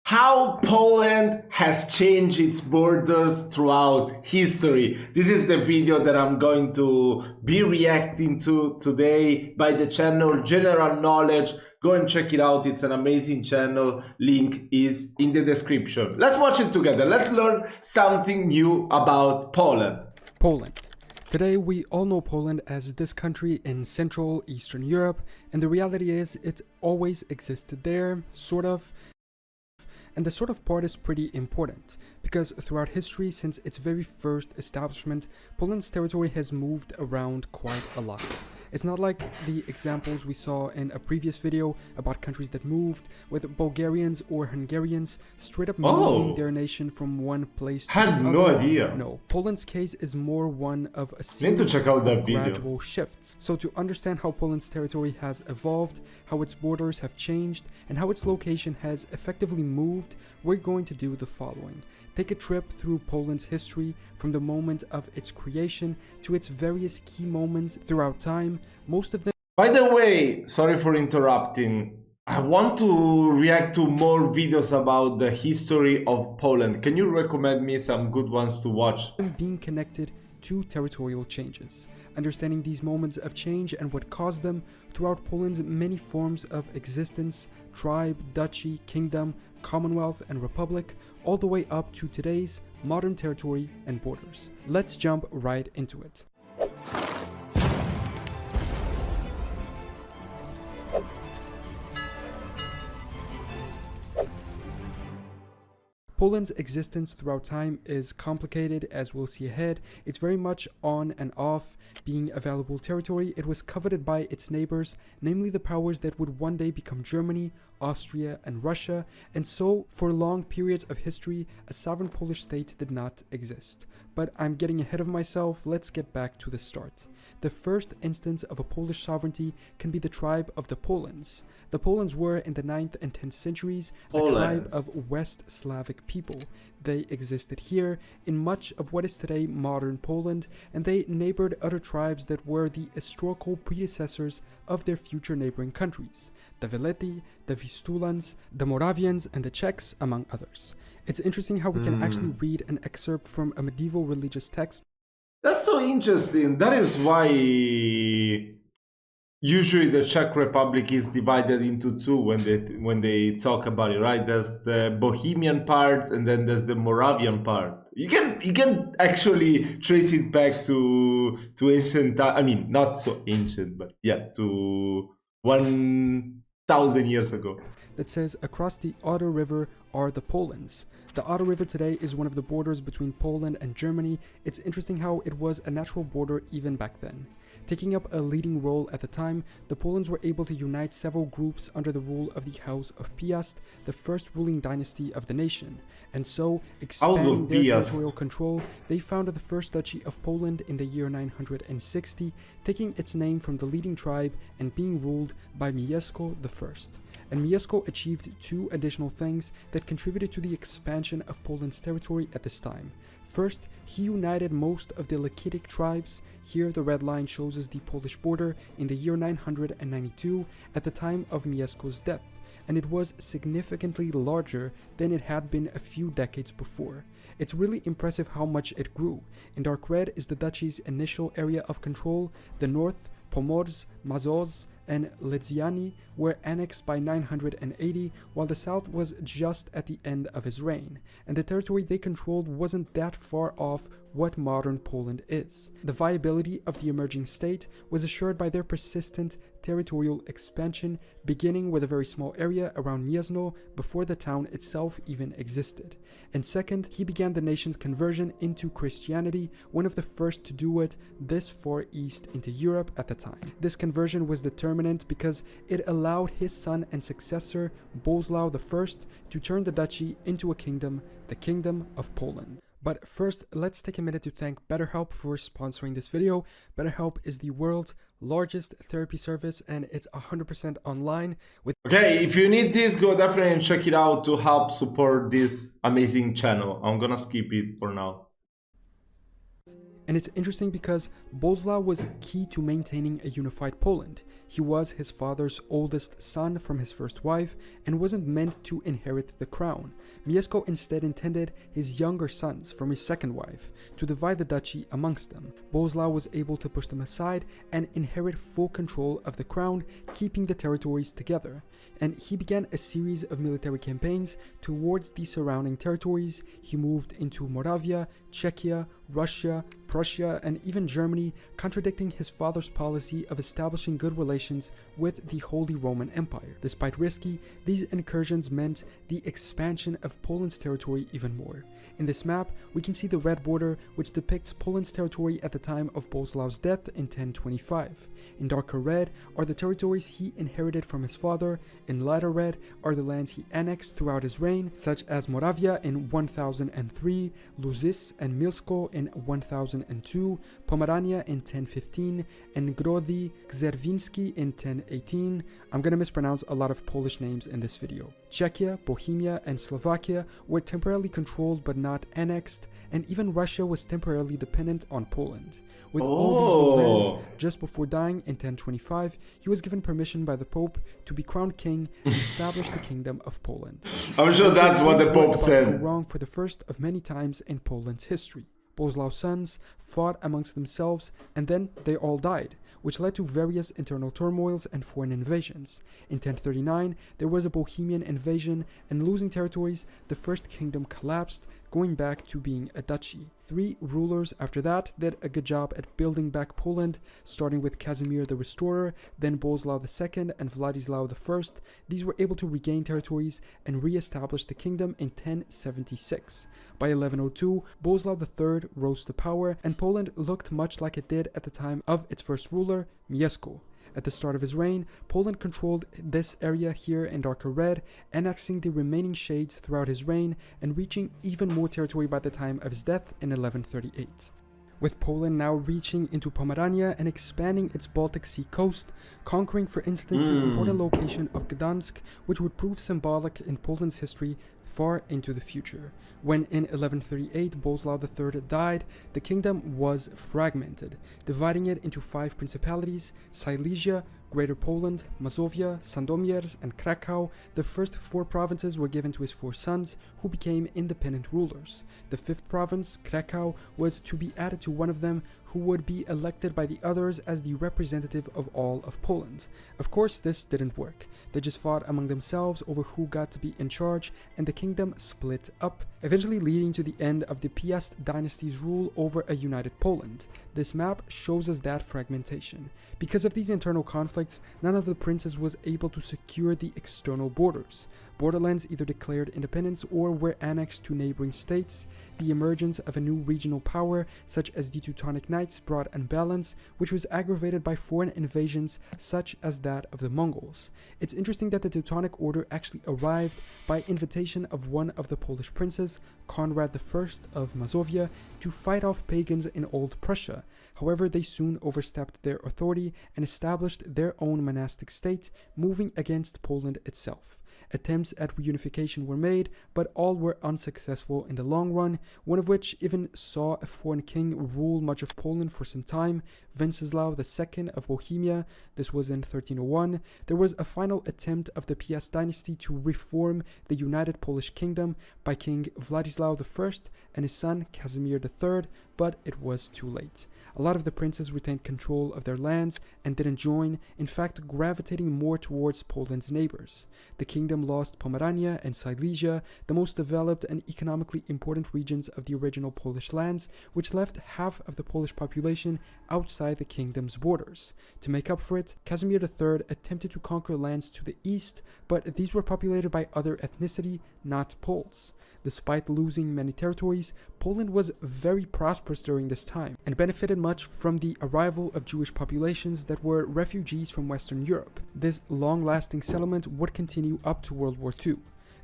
How Poland has changed its borders throughout history. This is the video that I'm going to be reacting to today by the channel General Knowledge. Go and check it out. It's an amazing channel. Link is in the description. Let's watch it together. Let's learn something new about Poland. Poland. Today we all know Poland as this country in Central Eastern Europe, and the reality is it always existed there, sort of. And the sort of part is pretty important, because throughout history, since its very first establishment, Poland's territory has moved around quite a lot. It's not like the examples we saw in a previous video about countries that moved, with Bulgarians or Hungarians straight up moving their nation from one place to another. Had no idea. No, Poland's case is more one of a series of gradual shifts. So to understand how Poland's territory has evolved, how its borders have changed, and how its location has effectively moved, we're going to do the following. Take a trip through Poland's history from the moment of its creation to its various key moments throughout time, most of them. By the way, sorry for interrupting. I want to react to more videos about the history of Poland. Can you recommend me some good ones to watch? Being connected to territorial changes. Understanding these moments of change and what caused them throughout Poland's many forms of existence, tribe, duchy, kingdom, commonwealth, and republic, all the way up to today's modern territory and borders. Let's jump right into it. Poland's existence throughout time is complicated, as we'll see ahead. It's very much on and off. Being a valuable territory, it was coveted by its neighbors, namely the powers that would one day become Germany, Austria, and Russia, and so for long periods of history, a sovereign Polish state did not exist. But I'm getting ahead of myself. Let's get back to the start. The first instance of a Polish sovereignty can be the tribe of the Polans. The Polans were, in the 9th and 10th centuries, a tribe of West Slavic people. They existed here in much of what is today modern Poland, and they neighbored other tribes that were the historical predecessors of their future neighboring countries, the Veleti, the Vistulans, the Moravians, and the Czechs, among others. It's interesting how we can actually read an excerpt from a medieval religious text. That's so interesting. That is why usually the Czech Republic is divided into two when they talk about it, right? There's the Bohemian part, and then there's the Moravian part. You can actually trace it back to ancient. I mean, not so ancient, but yeah, to 1,000 years ago. That says across the Oder River are the Polans. The Oder River today is one of the borders between Poland and Germany. It's interesting how it was a natural border even back then. Taking up a leading role at the time, the Polans were able to unite several groups under the rule of the House of Piast, the first ruling dynasty of the nation. And so, expanding their territorial control, they founded the first duchy of Poland in the year 960, taking its name from the leading tribe and being ruled by Mieszko I. And Mieszko achieved two additional things that contributed to the expansion of Poland's territory at this time. First, he united most of the Lakitic tribes. Here the red line shows us the Polish border in the year 992 at the time of Mieszko's death, and it was significantly larger than it had been a few decades before. It's really impressive how much it grew. In dark red is the duchy's initial area of control. The north, Pomorze, Mazowsze, and Lithuania were annexed by 980, while the south was just at the end of his reign, and the territory they controlled wasn't that far off what modern Poland is. The viability of the emerging state was assured by their persistent territorial expansion, beginning with a very small area around Gniezno before the town itself even existed. And second, he began the nation's conversion into Christianity, one of the first to do it this far east into Europe at the time. This conversion was determinant because it allowed his son and successor, Boleslaw I, to turn the duchy into a kingdom, the Kingdom of Poland. But first, let's take a minute to thank BetterHelp for sponsoring this video. BetterHelp is the world's largest therapy service, and it's 100% online. Okay, if you need this, go definitely and check it out to help support this amazing channel. I'm gonna skip it for now. And it's interesting because Boleslaw was key to maintaining a unified Poland. He was his father's oldest son from his first wife and wasn't meant to inherit the crown. Mieszko instead intended his younger sons from his second wife to divide the duchy amongst them. Boleslaw was able to push them aside and inherit full control of the crown, keeping the territories together. And he began a series of military campaigns towards the surrounding territories. He moved into Moravia, Czechia, Russia, Prussia, and even Germany, contradicting his father's policy of establishing good relations with the Holy Roman Empire. Despite risky, these incursions meant the expansion of Poland's territory even more. In this map, we can see the red border, which depicts Poland's territory at the time of Boleslaw's death in 1025. In darker red are the territories he inherited from his father. In lighter red are the lands he annexed throughout his reign, such as Moravia in 1003, Luzysz and Milsko in 1002, Pomerania in 1015, and Grodny Czerwiński in 1018. I'm gonna mispronounce a lot of Polish names in this video. Czechia, Bohemia, and Slovakia were temporarily controlled but not annexed, and even Russia was temporarily dependent on Poland. With all these new lands, just before dying in 1025, he was given permission by the Pope to be crowned king and establish the Kingdom of Poland. I'm sure that's what the Pope said. To go wrong for the first of many times in Poland's history. Boleslaw's sons fought amongst themselves, and then they all died, which led to various internal turmoils and foreign invasions. In 1039, there was a Bohemian invasion, and losing territories, the First Kingdom collapsed, going back to being a duchy. 3 rulers after that did a good job at building back Poland, starting with Casimir the Restorer, then Boleslaw II and Vladislav I. These were able to regain territories and re-establish the kingdom in 1076. By 1102, Boleslaw III rose to power, and Poland looked much like it did at the time of its first ruler, Mieszko. At the start of his reign, Poland controlled this area here in darker red, annexing the remaining shades throughout his reign and reaching even more territory by the time of his death in 1138. With Poland now reaching into Pomerania and expanding its Baltic Sea coast, conquering for instance the important location of Gdansk, which would prove symbolic in Poland's history far into the future. When in 1138 Boleslaw III died, the kingdom was fragmented, dividing it into 5 principalities: Silesia, Greater Poland, Mazovia, Sandomierz, and Krakow. The first 4 provinces were given to his 4 sons, who became independent rulers. The 5th province, Krakow, was to be added to one of them, who would be elected by the others as the representative of all of Poland. Of course, this didn't work. They just fought among themselves over who got to be in charge, and the kingdom split up, eventually leading to the end of the Piast dynasty's rule over a united Poland. This map shows us that fragmentation. Because of these internal conflicts, none of the princes was able to secure the external borders. Borderlands either declared independence or were annexed to neighboring states. The emergence of a new regional power, such as the Teutonic Knights, brought unbalance, which was aggravated by foreign invasions such as that of the Mongols. It's interesting that the Teutonic Order actually arrived by invitation of one of the Polish princes, Conrad I of Mazovia, to fight off pagans in Old Prussia. However, they soon overstepped their authority and established their own monastic state, moving against Poland itself. Attempts at reunification were made, but all were unsuccessful in the long run, one of which even saw a foreign king rule much of Poland for some time, Wenceslaw II of Bohemia. This was in 1301. There was a final attempt of the Piast dynasty to reform the united Polish kingdom by King Vladislav I and his son Casimir III, but it was too late. A lot of the princes retained control of their lands and didn't join, in fact gravitating more towards Poland's neighbors. The kingdom lost Pomerania and Silesia, the most developed and economically important regions of the original Polish lands, which left half of the Polish population outside the kingdom's borders. To make up for it, Casimir III attempted to conquer lands to the east, but these were populated by other ethnicity, not Poles. Despite losing many territories, Poland was very prosperous during this time and benefited much from the arrival of Jewish populations that were refugees from Western Europe. This long-lasting settlement would continue up to World War II.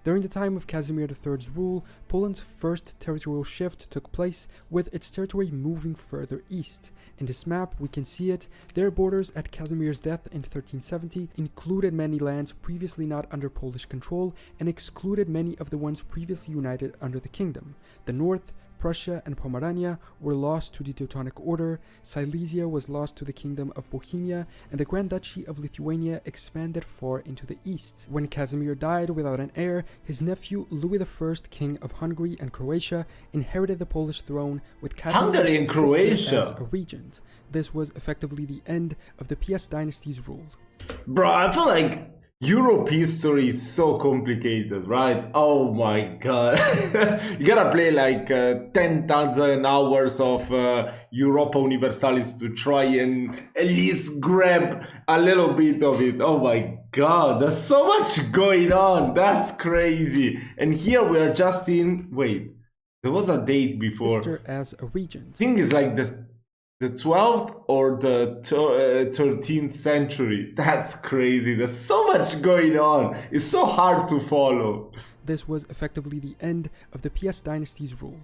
During the time of Casimir III's rule, Poland's first territorial shift took place, with its territory moving further east. In this map, we can see it. Their borders at Casimir's death in 1370 included many lands previously not under Polish control and excluded many of the ones previously united under the kingdom. The north, Prussia and Pomerania were lost to the Teutonic Order, Silesia was lost to the Kingdom of Bohemia, and the Grand Duchy of Lithuania expanded far into the east. When Casimir died without an heir, his nephew Louis I, King of Hungary and Croatia, inherited the Polish throne with Hungary and Casimir Croatia as a regent. This was effectively the end of the Piast dynasty's rule. Bro, I feel like Europe history is so complicated, right? Oh my god. You gotta play like 10,000 hours of Europa Universalis to try and at least grab a little bit of it. Oh my god, there's so much going on. That's crazy. And here we are just in... Wait, there was a date before. As a regent. I think it's like the 12th or the 13th century. That's crazy. There's so much going on. It's so hard to follow. This was effectively the end of the Piast dynasty's rule.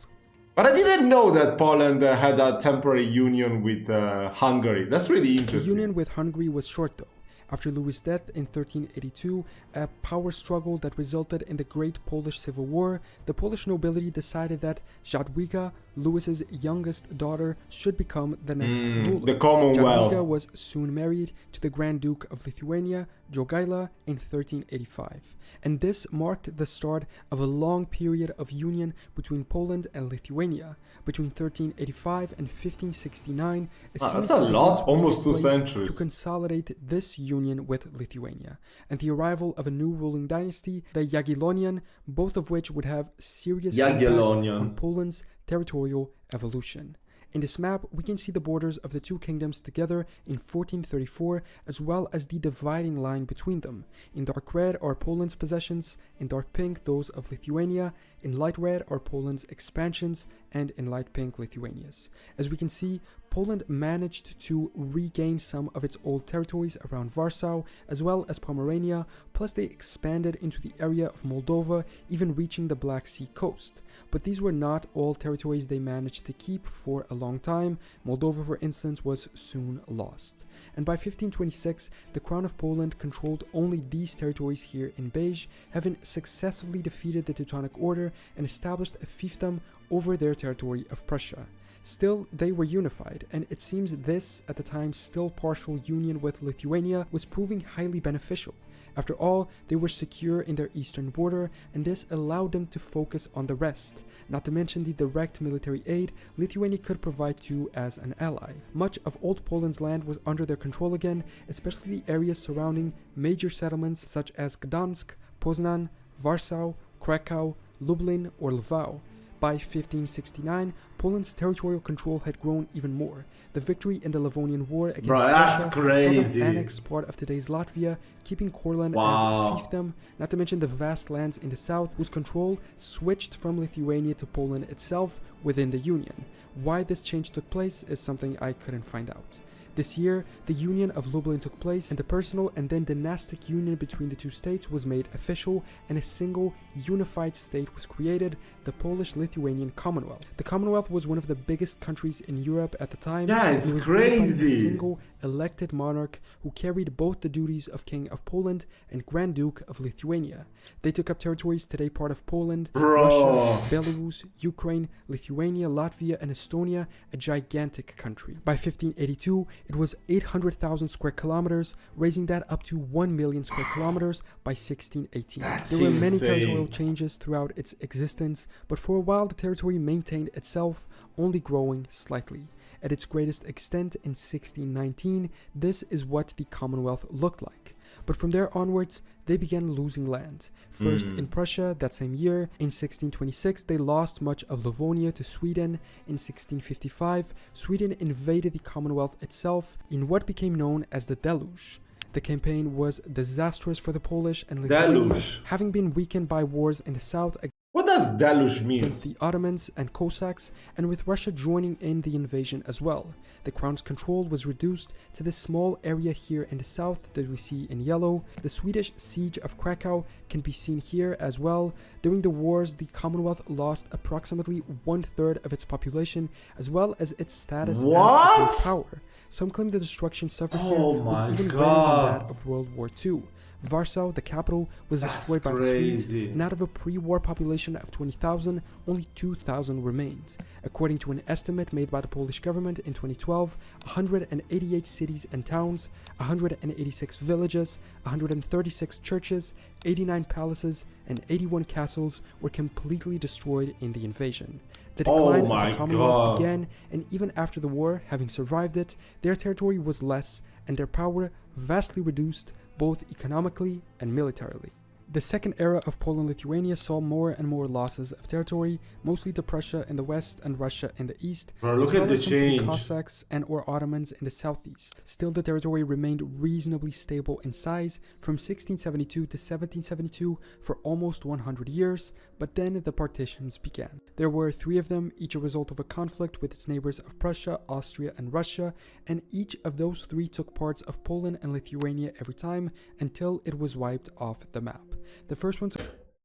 But I didn't know that Poland had a temporary union with Hungary. That's really interesting. The union with Hungary was short though. After Louis' death in 1382, a power struggle that resulted in the Great Polish Civil War, the Polish nobility decided that Jadwiga, Louis's youngest daughter, should become the next ruler. The Commonwealth. Jadwiga was soon married to the Grand Duke of Lithuania, Jogaila, in 1385. And this marked the start of a long period of union between Poland and Lithuania. Between 1385 and 1569, that's a lot, almost 2 centuries. To consolidate this union with Lithuania, and the arrival of a new ruling dynasty, the Jagiellonian, both of which would have serious impact on Poland's territorial evolution. In this map, we can see the borders of the two kingdoms together in 1434, as well as the dividing line between them. In dark red are Poland's possessions, in dark pink those of Lithuania, in light red are Poland's expansions, and in light pink Lithuania's. As we can see, Poland managed to regain some of its old territories around Warsaw, as well as Pomerania, plus they expanded into the area of Moldova, even reaching the Black Sea coast. But these were not all territories they managed to keep for a long time. Moldova, for instance, was soon lost. And by 1526, the Crown of Poland controlled only these territories here in beige, having successfully defeated the Teutonic Order and established a fiefdom over their territory of Prussia. Still, they were unified, and it seems this, at the time still partial union with Lithuania, was proving highly beneficial. After all, they were secure in their eastern border, and this allowed them to focus on the rest, not to mention the direct military aid Lithuania could provide to as an ally. Much of Old Poland's land was under their control again, especially the areas surrounding major settlements such as Gdansk, Poznan, Warsaw, Krakow, Lublin, or Lwów. By 1569, Poland's territorial control had grown even more. The victory in the Livonian War against Russia sort of annexed part of today's Latvia, keeping Courland as a fiefdom, not to mention the vast lands in the south whose control switched from Lithuania to Poland itself within the Union. Why this change took place is something I couldn't find out. This year, the Union of Lublin took place, and the personal and then dynastic union between the two states was made official, and a single, unified state was created, the Polish-Lithuanian Commonwealth. The Commonwealth was one of the biggest countries in Europe at the time. Yeah, it's crazy. A single elected monarch who carried both the duties of King of Poland and Grand Duke of Lithuania. They took up territories today part of Poland, Russia, Belarus, Ukraine, Lithuania, Latvia, and Estonia, a gigantic country. By 1582, it was 800,000 square kilometers, raising that up to 1 million square kilometers by 1618. There were many territorial changes throughout its existence, but for a while the territory maintained itself, only growing slightly. At its greatest extent in 1619, this is what the Commonwealth looked like. But from there onwards, they began losing land. First in Prussia that same year. In 1626, they lost much of Livonia to Sweden. In 1655, Sweden invaded the Commonwealth itself in what became known as the Deluge. The campaign was disastrous for the Polish and Lithuanians, having been weakened by wars in the south What does Deluge mean? Against the Ottomans and Cossacks, and with Russia joining in the invasion as well. The crown's control was reduced to this small area here in the south that we see in yellow. The Swedish siege of Krakow can be seen here as well. During the wars, the Commonwealth lost approximately 1/3 of its population, as well as its status as a great power. Some claim the destruction suffered here was even greater than that of World War II. Warsaw, the capital, was That's destroyed by the Swedes, crazy. and out of a pre-war population of 20,000, only 2,000 remained. According to an estimate made by the Polish government in 2012, 188 cities and towns, 186 villages, 136 churches, 89 palaces, and 81 castles were completely destroyed in the invasion. The decline my of the Commonwealth God. began, and even after the war, having survived it, their territory was less and their power vastly reduced, both economically and militarily. The second era of Poland-Lithuania saw more and more losses of territory, mostly to Prussia in the west and Russia in the east, Bro, look as well at the as some to the change. Cossacks and or Ottomans in the southeast. Still, the territory remained reasonably stable in size from 1672 to 1772 for almost 100 years, but then the partitions began. There were 3 of them, each a result of a conflict with its neighbors of Prussia, Austria, and Russia, and each of those 3 took parts of Poland and Lithuania every time until it was wiped off the map. The first one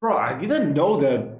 Bro, I didn't know that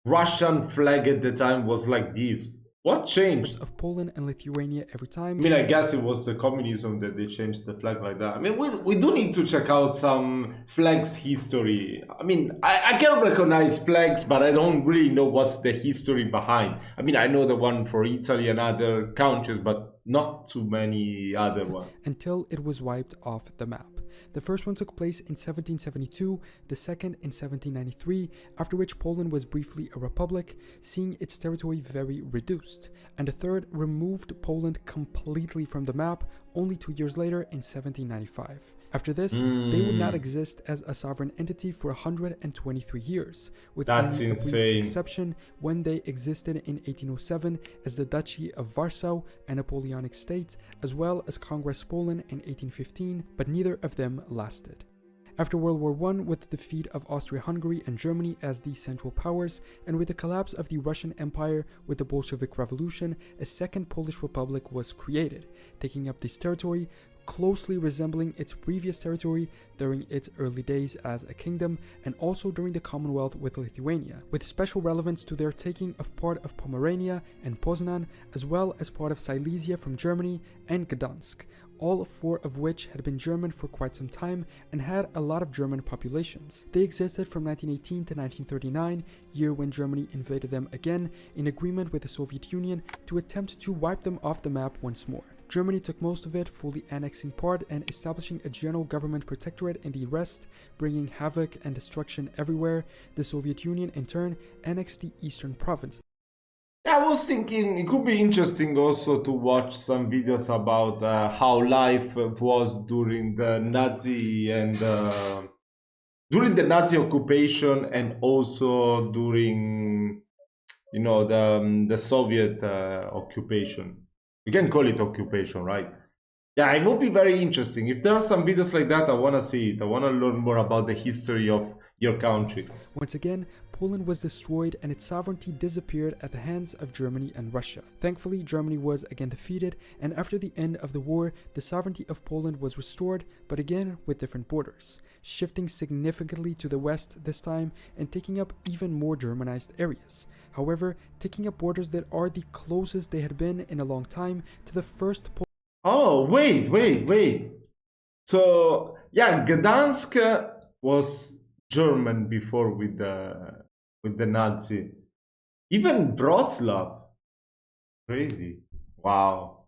Russian flag at the time was like this. What changed? of Poland and Lithuania every time. I mean, I guess it was the communism that they changed the flag like that. I mean, we do need to check out some flags history. I mean, I can recognize flags, but I don't really know what's the history behind. I mean, I know the one for Italy and other countries, but not too many other ones. Until it was wiped off the map. The first one took place in 1772, the second in 1793, after which Poland was briefly a republic, seeing its territory very reduced, and the third removed Poland completely from the map only 2 years later in 1795. After this, they would not exist as a sovereign entity for 123 years, with That's only a insane. brief exception when they existed in 1807 as the Duchy of Warsaw, a Napoleonic state, as well as Congress Poland in 1815, but neither of them lasted. After World War I, with the defeat of Austria-Hungary and Germany as the central powers, and with the collapse of the Russian Empire with the Bolshevik Revolution, a second Polish Republic was created, taking up this territory, closely resembling its previous territory during its early days as a kingdom, and also during the Commonwealth with Lithuania, with special relevance to their taking of part of Pomerania and Poznan, as well as part of Silesia from Germany and Gdansk, all 4 of which had been German for quite some time and had a lot of German populations. They existed from 1918 to 1939, year when Germany invaded them again in agreement with the Soviet Union to attempt to wipe them off the map once more. Germany took most of it, fully annexing part and establishing a general government protectorate in the rest, bringing havoc and destruction everywhere. The Soviet Union, in turn, annexed the eastern provinces. I was thinking it could be interesting also to watch some videos about how life was during the Nazi and during the Nazi occupation, and also during, you know, the Soviet occupation. We can call it occupation, right? Yeah, it would be very interesting. If there are some videos like that, I want to see it. I want to learn more about the history of your country. Once again, Poland was destroyed and its sovereignty disappeared at the hands of Germany and Russia. Thankfully, Germany was again defeated, and after the end of the war, the sovereignty of Poland was restored, but again with different borders, shifting significantly to the west this time and taking up even more Germanized areas. However, taking up borders that are the closest they had been in a long time to the first Oh, wait. So, yeah, Gdansk was German before with the Nazi. Even Wroclaw. Crazy. Wow.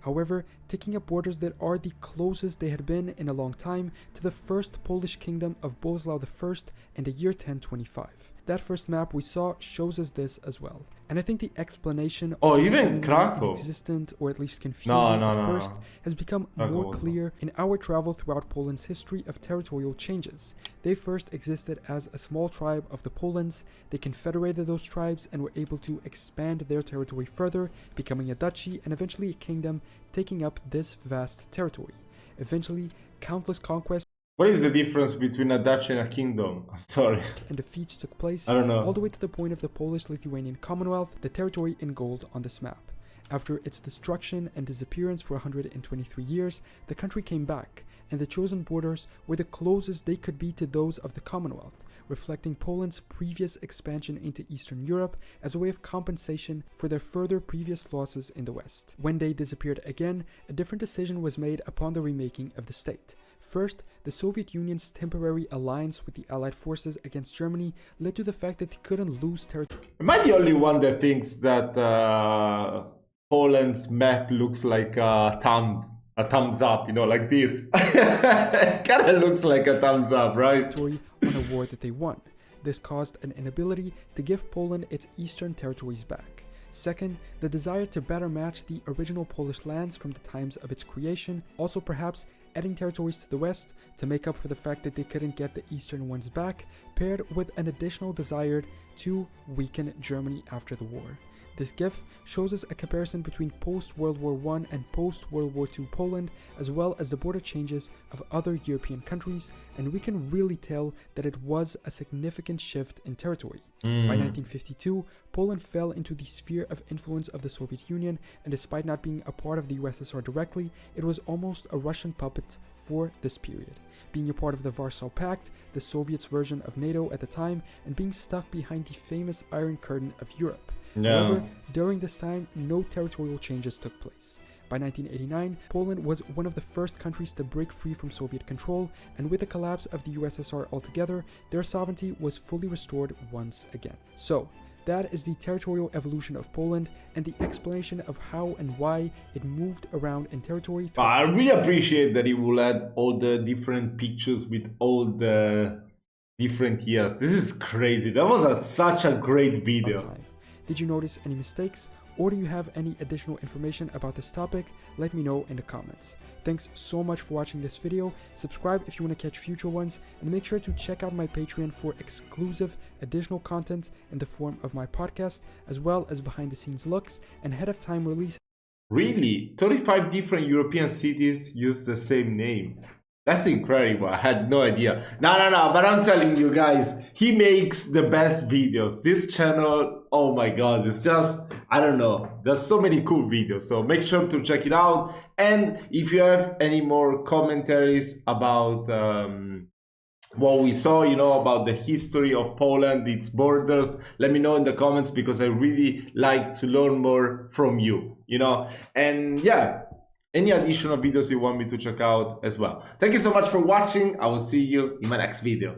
However, taking up borders that are the closest they had been in a long time to the first Polish kingdom of Boleslaw I in the year 1025. That first map we saw shows us this as well. And I think the explanation Oh, of the even seemingly Krakow. inexistent or at least confusing No. at first has become Krakow more was clear in our travel throughout Poland's history of territorial changes. They first existed as a small tribe of the Polans, they confederated those tribes and were able to expand their territory further, becoming a duchy and eventually a kingdom, taking up this vast territory. Eventually, countless conquests What is the difference between a duchy and a kingdom? I'm sorry. and defeats took place, I don't know. all the way to the point of the Polish-Lithuanian Commonwealth, the territory in gold on this map. After its destruction and disappearance for 123 years, the country came back, and the chosen borders were the closest they could be to those of the Commonwealth, reflecting Poland's previous expansion into Eastern Europe as a way of compensation for their further previous losses in the West. When they disappeared again, a different decision was made upon the remaking of the state. First, the Soviet Union's temporary alliance with the Allied forces against Germany led to the fact that they couldn't lose territory. Am I the only one that thinks that Poland's map looks like a thumbs up, you know, like this? It kind of looks like a thumbs up, right? On a war that they won. This caused an inability to give Poland its eastern territories back. Second, the desire to better match the original Polish lands from the times of its creation, also perhaps adding territories to the west to make up for the fact that they couldn't get the eastern ones back, paired with an additional desire to weaken Germany after the war. This GIF shows us a comparison between post-World War I and post-World War II Poland, as well as the border changes of other European countries, and we can really tell that it was a significant shift in territory. By 1952, Poland fell into the sphere of influence of the Soviet Union, and despite not being a part of the USSR directly, it was almost a Russian puppet for this period. Being a part of the Warsaw Pact, the Soviets' version of NATO at the time, and being stuck behind the famous Iron Curtain of Europe. However, during this time, no territorial changes took place. By 1989, Poland was one of the first countries to break free from Soviet control, and with the collapse of the USSR altogether, their sovereignty was fully restored once again. So, that is the territorial evolution of Poland and the explanation of how and why it moved around in territory. I really appreciate that you will add all the different pictures with all the different years. This is crazy. That was such a great video. Did you notice any mistakes, or do you have any additional information about this topic? Let me know in the comments. Thanks so much for watching this video. Subscribe if you want to catch future ones, and make sure to check out my Patreon for exclusive additional content in the form of my podcast, as well as behind the scenes looks and ahead of time release. Really? 35 different European cities use the same name. That's incredible. I had no idea. No, but I'm telling you guys, he makes the best videos. This channel, oh my god, it's just, I don't know. There's so many cool videos, so make sure to check it out. And if you have any more commentaries about what we saw, you know, about the history of Poland, its borders, let me know in the comments, because I really like to learn more from you, you know. And yeah, any additional videos you want me to check out as well. Thank you so much for watching. I will see you in my next video.